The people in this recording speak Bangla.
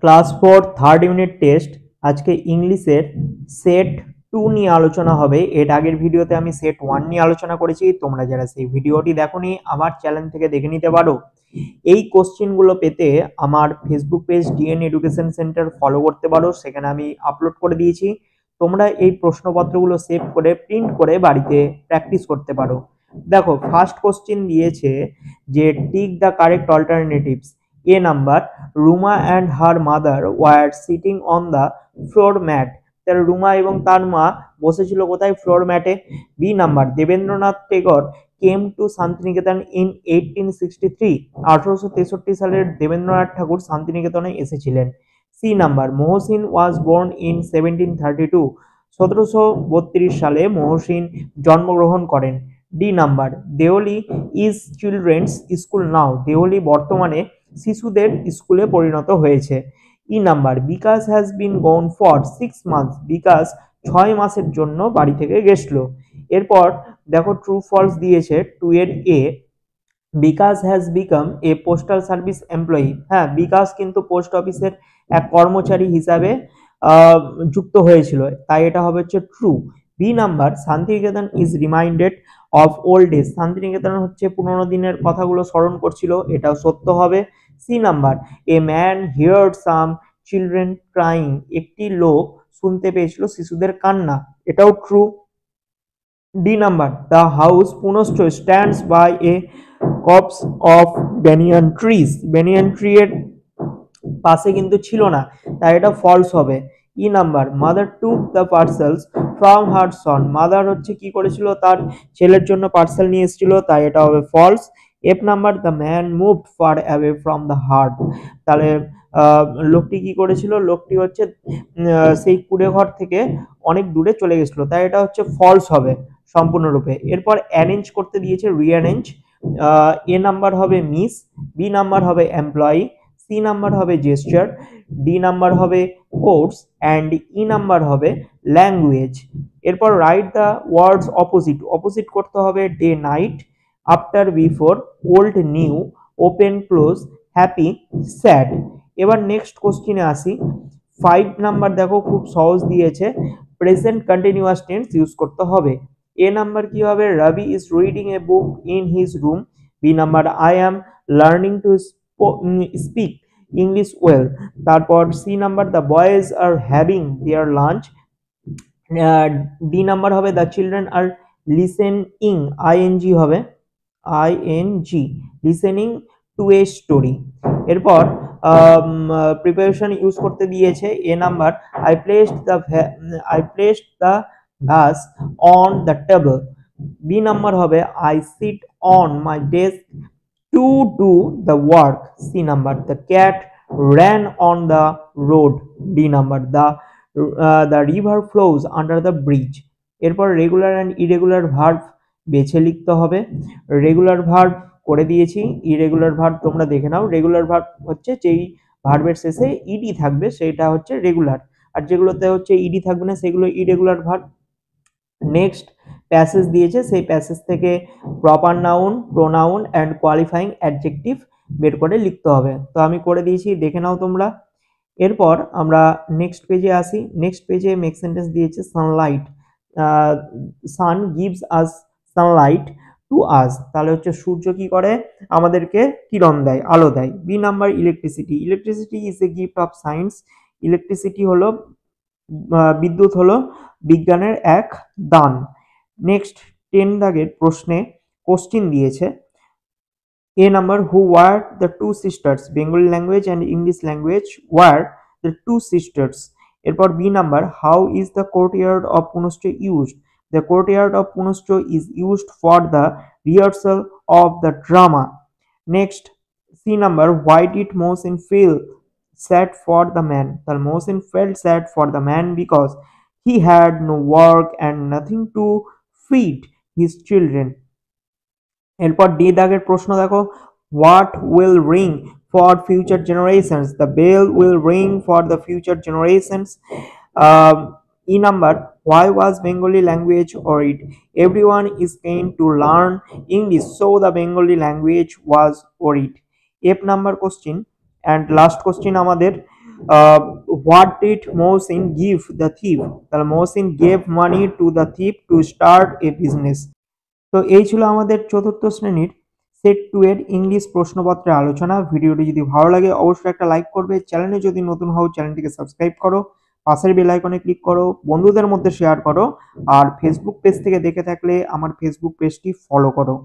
Class 4 third unit test. আজকে ইংলিশের সেট 2 নিয়ে আলোচনা হবে। এর আগের ভিডিওতে আমি সেট 1 নিয়ে আলোচনা করেছি। তোমরা যারা সেই ভিডিওটি দেখোনি আমার চ্যানেল থেকে দেখে নিতে পারো। এই কোশ্চেনগুলো পেতে আমার Facebook page DN education centre follow করতে পারো, সেখানে আমি আপলোড করে দিয়েছি। তোমরা এই প্রশ্নপত্রগুলো সেভ করে প্রিন্ট করে বাড়িতে প্র্যাকটিস করতে পারো। দেখো, ফার্স্ট কোশ্চেন দিয়েছে যে tick the correct alternatives. A number, Ruma and her mother were sitting on the floor mat. তাহলে রুমা এবং তার মা বসেছিল কোথায়? ফ্লোর ম্যাটে। B number, Debendranath Tagore came to Santiniketan in 1863। 1863 সালের দেবেন্দ্রনাথ ঠাকুর শান্তিনিকেতনে এসেছিলেন। C number, Mohsin was born in 1732। 1732 সালে মহসিন জন্মগ্রহণ করেন। D number, Deoli is children's school now. Deoli বর্তমানে শিশুদের স্কুলে পরিণত হয়েছে। E number, Bikash has been gone for 6 months. Bikash 6 মাসের জন্য বাড়ি থেকে গেছিল। এরপর দেখো ট্রু ফলস দিয়েছে 2 এর A. Bikash has become a postal service employee. হ্যাঁ, বিকাশ কিন্তু পোস্ট অফিসের এক কর্মচারী হিসাবে যুক্ত হয়েছিল, তাই এটা হবে হচ্ছে true. B number, Santiniketan is reminded of old days. Santiniketan হচ্ছে পুরোনো দিনের কথাগুলো স্মরণ করছিল, এটাও সত্য হবে। C number, a man heard some children crying. একটি লোক শুনতে পেয়েছিল শিশুদের কান্না, এটাও true. D number, the house Punascha stands by a copse of banyan trees. Banyan tree এর পাশে কিন্তু ছিল না, তাই এটা ফলস হবে। E number, mother took the parcels from her Son. Mother হচ্ছে কি করেছিল? তার ছেলের জন্য পার্সেল নিয়ে এসেছিল, তাই এটা হবে false. F number, the man moved far away from the heart. তাহলে লোকটি কি করেছিল? লোকটি হচ্ছে সেই কুড়ে ঘর থেকে অনেক দূরে চলে গেছিল, তাই এটা হচ্ছে ফলস হবে সম্পূর্ণরূপে। এরপর অ্যারেঞ্জ করতে দিয়েছে রিঅ্যারেঞ্জ। এ নাম্বার হবে মিস, বি নাম্বার হবে এমপ্লয়ি, সি নাম্বার হবে জেস্টার, ডি নাম্বার হবে কোর্স অ্যান্ড ই নাম্বার হবে ল্যাঙ্গুয়েজ। এরপর write the words opposite. Opposite করতে হবে day night, after before, old new, open close, happy sad. এবার নেক্সট কোশ্চিনে আসি। 5 নাম্বার দেখো খুব সহজ দিয়েছে, প্রেজেন্ট কন্টিনিউয়াস টেন্স ইউজ করতে হবে। এ নাম্বার কি হবে? Robi is reading a book in his room. B number, I am learning to speak English well. তারপর C number, the boys are having their lunch. D number হবে the children are listening, ING হবে, ING, listening to a story. এরপর প্রিপারেশন ইউজ করতে দিয়েছে। A number, I placed the vase on the table. B number হবে I sit on my desk to do the work. C number, the cat ran on the road. D number, the river flows under the bridge. এরপর রেগুলার অ্যান্ড ইরেগুলার ভার্ব বেছে লিখতে হবে। রেগুলার ভার্ব করে দিয়েছি, ইরেগুলার ভার্ব তোমরা দেখে নাও। রেগুলার ভার্ব হচ্ছে যেই ভার্বের শেষে ইডি থাকবে সেটা হচ্ছে রেগুলার, আর যেগুলোতে হচ্ছে ইডি থাকবে না সেগুলো ইরেগুলার ভার্ব। নেক্সট প্যাসেজ দিয়েছে, সেই প্যাসেজ থেকে proper noun, pronoun and qualifying adjective বের করে লিখতে হবে। তো আমি করে দিয়েছি, দেখে নাও তোমরা। এরপর আমরা নেক্সট পেজে আসি। নেক্সট পেজে মেক সেন্টেন্স দিয়েছে Sunlight. San gives us sunlight to us. তাহলে হচ্ছে সূর্য কি করে? আমাদেরকে কিরণ দেয়, আলো দেয়। B number, electricity. Electricity is a gift of science. Electricity হলো বিদ্যুৎ হলো বিজ্ঞানের এক দান। নেক্সট 10 দাগের প্রশ্নে কোশ্চিন দিয়েছে। A number, who were the two sisters. Bengali language and English language were the two sisters. এরপর B number, how is the courtyard of Punascha used. The courtyard of Punascha is used for the rehearsal of the drama. Next C number, why did Mohsin feel sad for the man. The Mohsin felt sad for the man because he had no work and nothing to feed his children. এরপর ডি দাগের প্রশ্ন দেখো, what will ring for future generations. The bell will ring for the future generations. E number, why was Bengali language worried? Everyone is keen to learn English, so the Bengali language was worried. F number question and last question আমাদের, what did Mohsin give the thief, তাহলে Mohsin gave money to the thief to start a business. তো এই ছিল আমাদের চতুর্থ শ্রেণীর সেট 2 এর ইংলিশ প্রশ্নপত্রের আলোচনা। ভিডিওটি যদি ভালো লাগে অবশ্যই একটা লাইক করবে, চ্যানেলে যদি নতুন হও চ্যানেলটিকে সাবস্ক্রাইব করো, পাশের বেল আইকনে ক্লিক করো, বন্ধুদের মধ্যে শেয়ার করো, আর ফেসবুক পেজ থেকে দেখে থাকলে আমার ফেসবুক পেজটি ফলো করো।